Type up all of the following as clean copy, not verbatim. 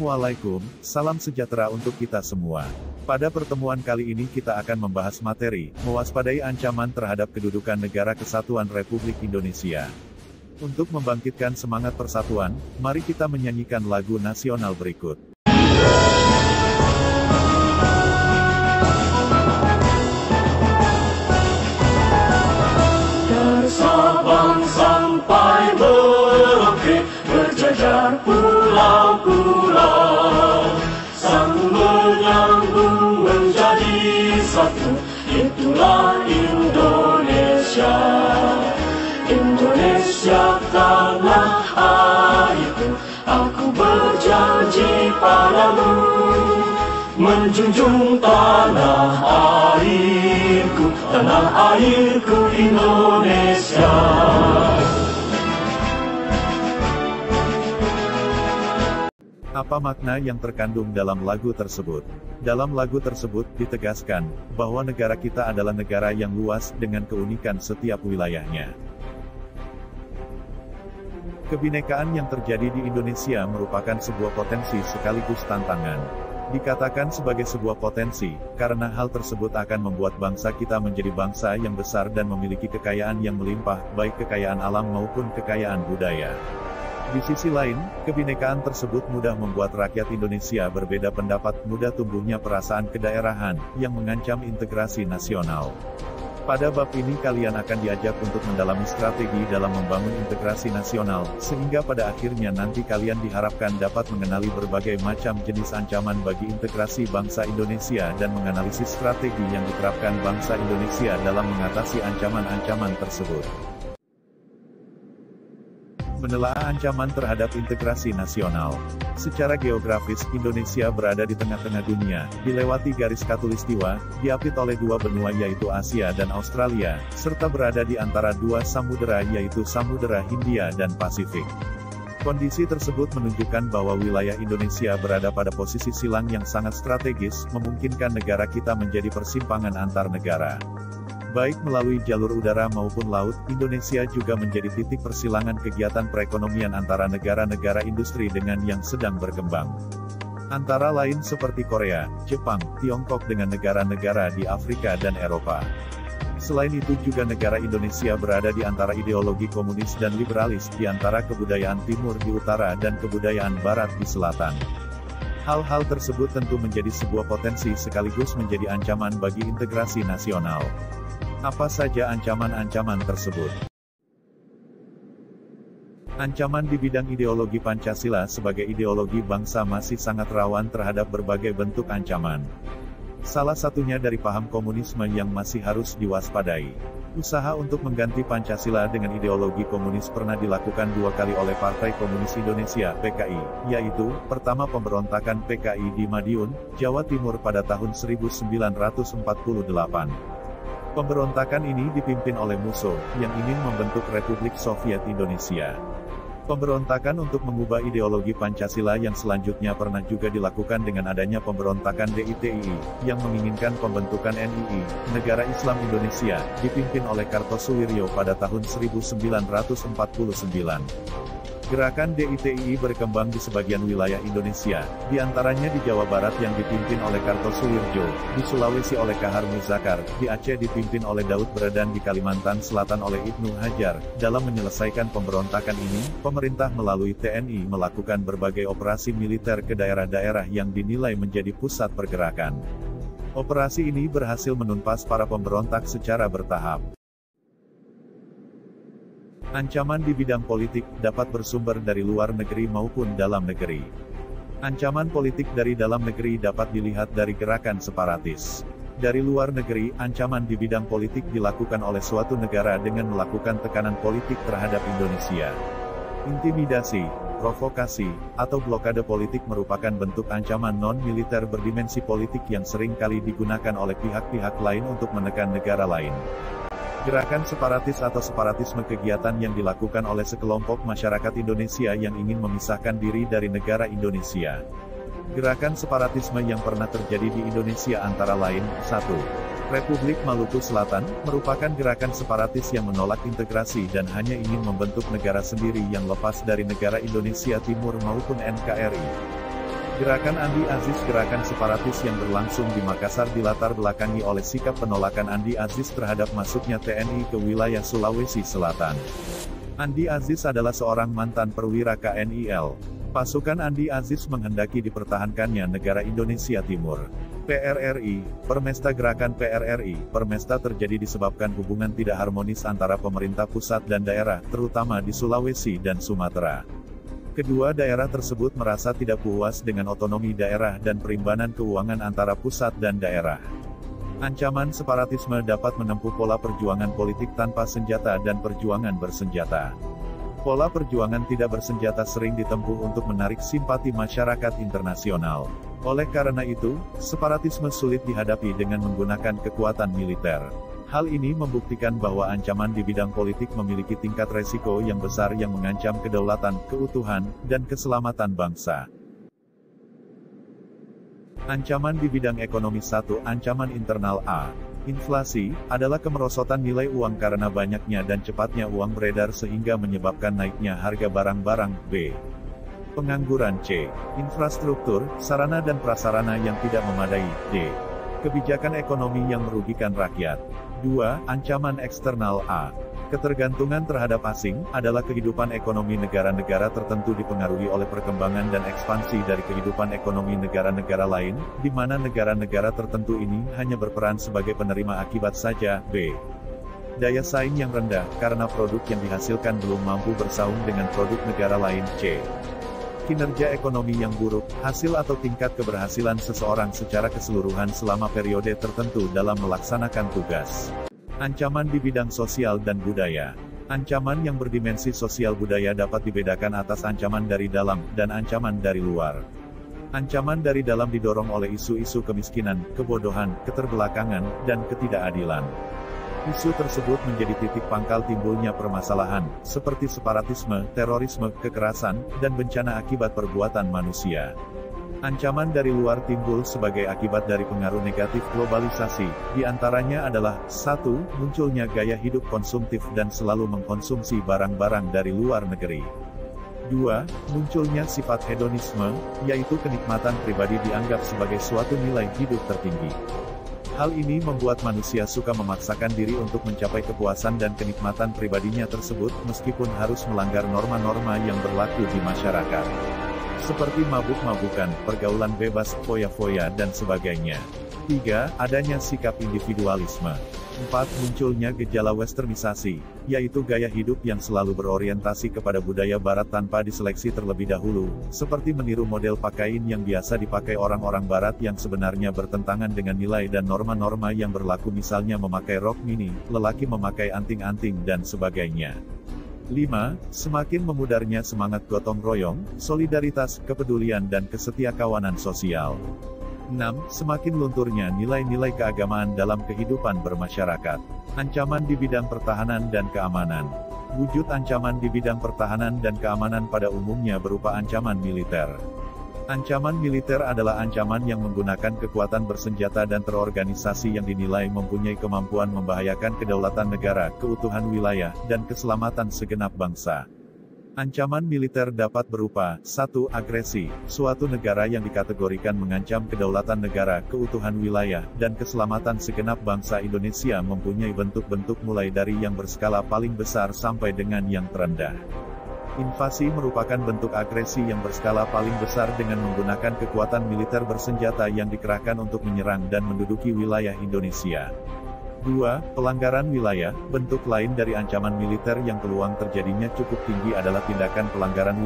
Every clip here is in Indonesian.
Assalamualaikum, salam sejahtera untuk kita semua. Pada pertemuan kali ini kita akan membahas materi, mewaspadai ancaman terhadap kedudukan Negara Kesatuan Republik Indonesia. Untuk membangkitkan semangat persatuan, mari kita menyanyikan lagu nasional berikut. Dari Sabang sampai Merauke, berjajar pulau-pulau, sambung menyambung menjadi satu, itulah Indonesia. Indonesia tanah airku, aku berjanji padamu, menjunjung tanah airku Indonesia. Apa makna yang terkandung dalam lagu tersebut? Dalam lagu tersebut ditegaskan bahwa negara kita adalah negara yang luas dengan keunikan setiap wilayahnya. Kebinekaan yang terjadi di Indonesia merupakan sebuah potensi sekaligus tantangan. Dikatakan sebagai sebuah potensi, karena hal tersebut akan membuat bangsa kita menjadi bangsa yang besar dan memiliki kekayaan yang melimpah, baik kekayaan alam maupun kekayaan budaya. Di sisi lain, kebinekaan tersebut mudah membuat rakyat Indonesia berbeda pendapat, mudah tumbuhnya perasaan kedaerahan, yang mengancam integrasi nasional. Pada bab ini kalian akan diajak untuk mendalami strategi dalam membangun integrasi nasional, sehingga pada akhirnya nanti kalian diharapkan dapat mengenali berbagai macam jenis ancaman bagi integrasi bangsa Indonesia dan menganalisis strategi yang diterapkan bangsa Indonesia dalam mengatasi ancaman-ancaman tersebut. Menelaah ancaman terhadap integrasi nasional. Secara geografis, Indonesia berada di tengah-tengah dunia, dilewati garis khatulistiwa, diapit oleh dua benua yaitu Asia dan Australia, serta berada di antara dua samudera yaitu Samudera Hindia dan Pasifik. Kondisi tersebut menunjukkan bahwa wilayah Indonesia berada pada posisi silang yang sangat strategis, memungkinkan negara kita menjadi persimpangan antar negara. Baik melalui jalur udara maupun laut, Indonesia juga menjadi titik persilangan kegiatan perekonomian antara negara-negara industri dengan yang sedang berkembang. Antara lain seperti Korea, Jepang, Tiongkok dengan negara-negara di Afrika dan Eropa. Selain itu juga negara Indonesia berada di antara ideologi komunis dan liberalis, di antara kebudayaan timur di utara dan kebudayaan barat di selatan. Hal-hal tersebut tentu menjadi sebuah potensi sekaligus menjadi ancaman bagi integrasi nasional. Apa saja ancaman-ancaman tersebut? Ancaman di bidang ideologi Pancasila sebagai ideologi bangsa masih sangat rawan terhadap berbagai bentuk ancaman. Salah satunya dari paham komunisme yang masih harus diwaspadai. Usaha untuk mengganti Pancasila dengan ideologi komunis pernah dilakukan dua kali oleh Partai Komunis Indonesia (PKI), yaitu, pertama pemberontakan PKI di Madiun, Jawa Timur pada tahun 1948. Pemberontakan ini dipimpin oleh Musso, yang ingin membentuk Republik Soviet Indonesia. Pemberontakan untuk mengubah ideologi Pancasila yang selanjutnya pernah juga dilakukan dengan adanya pemberontakan DITII, yang menginginkan pembentukan NII, Negara Islam Indonesia, dipimpin oleh Kartosuwiryo pada tahun 1949. Gerakan DITII berkembang di sebagian wilayah Indonesia, di antaranya di Jawa Barat yang dipimpin oleh Kartosuwirjo, di Sulawesi oleh Kahar Muzakar, di Aceh dipimpin oleh Daud Bradan, di Kalimantan Selatan oleh Ibnu Hajar. Dalam menyelesaikan pemberontakan ini, pemerintah melalui TNI melakukan berbagai operasi militer ke daerah-daerah yang dinilai menjadi pusat pergerakan. Operasi ini berhasil menumpas para pemberontak secara bertahap. Ancaman di bidang politik dapat bersumber dari luar negeri maupun dalam negeri. Ancaman politik dari dalam negeri dapat dilihat dari gerakan separatis. Dari luar negeri, ancaman di bidang politik dilakukan oleh suatu negara dengan melakukan tekanan politik terhadap Indonesia. Intimidasi, provokasi, atau blokade politik merupakan bentuk ancaman non-militer berdimensi politik yang sering kali digunakan oleh pihak-pihak lain untuk menekan negara lain. Gerakan separatis atau separatisme kegiatan yang dilakukan oleh sekelompok masyarakat Indonesia yang ingin memisahkan diri dari negara Indonesia. Gerakan separatisme yang pernah terjadi di Indonesia antara lain, 1. Republik Maluku Selatan, merupakan gerakan separatis yang menolak integrasi dan hanya ingin membentuk negara sendiri yang lepas dari negara Indonesia Timur maupun NKRI. Gerakan Andi Aziz, gerakan separatis yang berlangsung di Makassar dilatar belakangi oleh sikap penolakan Andi Aziz terhadap masuknya TNI ke wilayah Sulawesi Selatan. Andi Aziz adalah seorang mantan perwira KNIL. Pasukan Andi Aziz menghendaki dipertahankannya negara Indonesia Timur. PRRI, Permesta Gerakan PRRI, Permesta terjadi disebabkan hubungan tidak harmonis antara pemerintah pusat dan daerah, terutama di Sulawesi dan Sumatera. Kedua daerah tersebut merasa tidak puas dengan otonomi daerah dan perimbanan keuangan antara pusat dan daerah. Ancaman separatisme dapat menempuh pola perjuangan politik tanpa senjata dan perjuangan bersenjata. Pola perjuangan tidak bersenjata sering ditempuh untuk menarik simpati masyarakat internasional. Oleh karena itu, separatisme sulit dihadapi dengan menggunakan kekuatan militer. Hal ini membuktikan bahwa ancaman di bidang politik memiliki tingkat resiko yang besar yang mengancam kedaulatan, keutuhan, dan keselamatan bangsa. Ancaman di bidang ekonomi. 1. Ancaman internal. A. Inflasi, adalah kemerosotan nilai uang karena banyaknya dan cepatnya uang beredar sehingga menyebabkan naiknya harga barang-barang. B. Pengangguran. C. Infrastruktur, sarana dan prasarana yang tidak memadai. D. Kebijakan ekonomi yang merugikan rakyat. 2. Ancaman eksternal. A. Ketergantungan terhadap asing, adalah kehidupan ekonomi negara-negara tertentu dipengaruhi oleh perkembangan dan ekspansi dari kehidupan ekonomi negara-negara lain, di mana negara-negara tertentu ini hanya berperan sebagai penerima akibat saja. B. Daya saing yang rendah, karena produk yang dihasilkan belum mampu bersaing dengan produk negara lain. C. Kinerja ekonomi yang buruk, hasil atau tingkat keberhasilan seseorang secara keseluruhan selama periode tertentu dalam melaksanakan tugas. Ancaman di bidang sosial dan budaya. Ancaman yang berdimensi sosial budaya dapat dibedakan atas ancaman dari dalam, dan ancaman dari luar. Ancaman dari dalam didorong oleh isu-isu kemiskinan, kebodohan, keterbelakangan, dan ketidakadilan. Isu tersebut menjadi titik pangkal timbulnya permasalahan, seperti separatisme, terorisme, kekerasan, dan bencana akibat perbuatan manusia. Ancaman dari luar timbul sebagai akibat dari pengaruh negatif globalisasi, di antaranya adalah 1. Munculnya gaya hidup konsumtif dan selalu mengkonsumsi barang-barang dari luar negeri. 2. Munculnya sifat hedonisme, yaitu kenikmatan pribadi dianggap sebagai suatu nilai hidup tertinggi. Hal ini membuat manusia suka memaksakan diri untuk mencapai kepuasan dan kenikmatan pribadinya tersebut, meskipun harus melanggar norma-norma yang berlaku di masyarakat. Seperti mabuk-mabukan, pergaulan bebas, foya-foya, dan sebagainya. 3. Adanya sikap individualisme. 4. Munculnya gejala westernisasi, yaitu gaya hidup yang selalu berorientasi kepada budaya barat tanpa diseleksi terlebih dahulu, seperti meniru model pakaian yang biasa dipakai orang-orang barat yang sebenarnya bertentangan dengan nilai dan norma-norma yang berlaku, misalnya memakai rok mini, lelaki memakai anting-anting, dan sebagainya. 5. Semakin memudarnya semangat gotong royong, solidaritas, kepedulian dan kesetiakawanan sosial. 6. Semakin lunturnya nilai-nilai keagamaan dalam kehidupan bermasyarakat. Ancaman di bidang pertahanan dan keamanan. Wujud ancaman di bidang pertahanan dan keamanan pada umumnya berupa ancaman militer. Ancaman militer adalah ancaman yang menggunakan kekuatan bersenjata dan terorganisasi yang dinilai mempunyai kemampuan membahayakan kedaulatan negara, keutuhan wilayah, dan keselamatan segenap bangsa. Ancaman militer dapat berupa 1. Agresi, suatu negara yang dikategorikan mengancam kedaulatan negara, keutuhan wilayah, dan keselamatan segenap bangsa. Indonesia mempunyai bentuk-bentuk mulai dari yang berskala paling besar sampai dengan yang terendah. Invasi merupakan bentuk agresi yang berskala paling besar dengan menggunakan kekuatan militer bersenjata yang dikerahkan untuk menyerang dan menduduki wilayah Indonesia. 2. Pelanggaran wilayah. Bentuk lain dari ancaman militer yang peluang terjadinya cukup tinggi adalah tindakan pelanggaran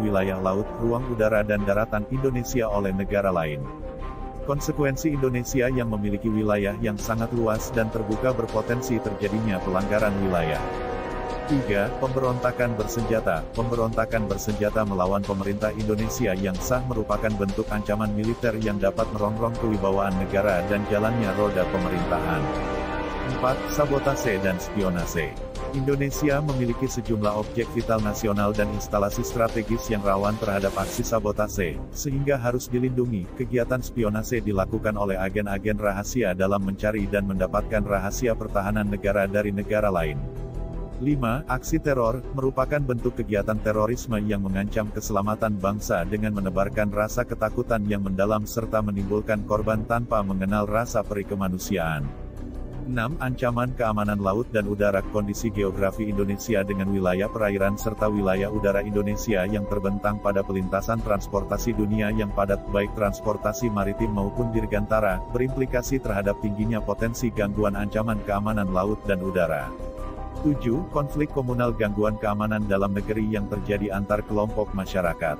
wilayah laut, ruang udara dan daratan Indonesia oleh negara lain. Konsekuensi Indonesia yang memiliki wilayah yang sangat luas dan terbuka berpotensi terjadinya pelanggaran wilayah. 3. Pemberontakan bersenjata. Pemberontakan bersenjata melawan pemerintah Indonesia yang sah merupakan bentuk ancaman militer yang dapat merongrong kewibawaan negara dan jalannya roda pemerintahan. 4. Sabotase dan spionase. Indonesia memiliki sejumlah objek vital nasional dan instalasi strategis yang rawan terhadap aksi sabotase, sehingga harus dilindungi. Kegiatan spionase dilakukan oleh agen-agen rahasia dalam mencari dan mendapatkan rahasia pertahanan negara dari negara lain. 5. Aksi teror, merupakan bentuk kegiatan terorisme yang mengancam keselamatan bangsa dengan menebarkan rasa ketakutan yang mendalam serta menimbulkan korban tanpa mengenal rasa peri kemanusiaan. 6. Ancaman keamanan laut dan udara. Kondisi geografi Indonesia dengan wilayah perairan serta wilayah udara Indonesia yang terbentang pada pelintasan transportasi dunia yang padat baik transportasi maritim maupun dirgantara, berimplikasi terhadap tingginya potensi gangguan ancaman keamanan laut dan udara. 7. Konflik komunal. Gangguan keamanan dalam negeri yang terjadi antar kelompok masyarakat.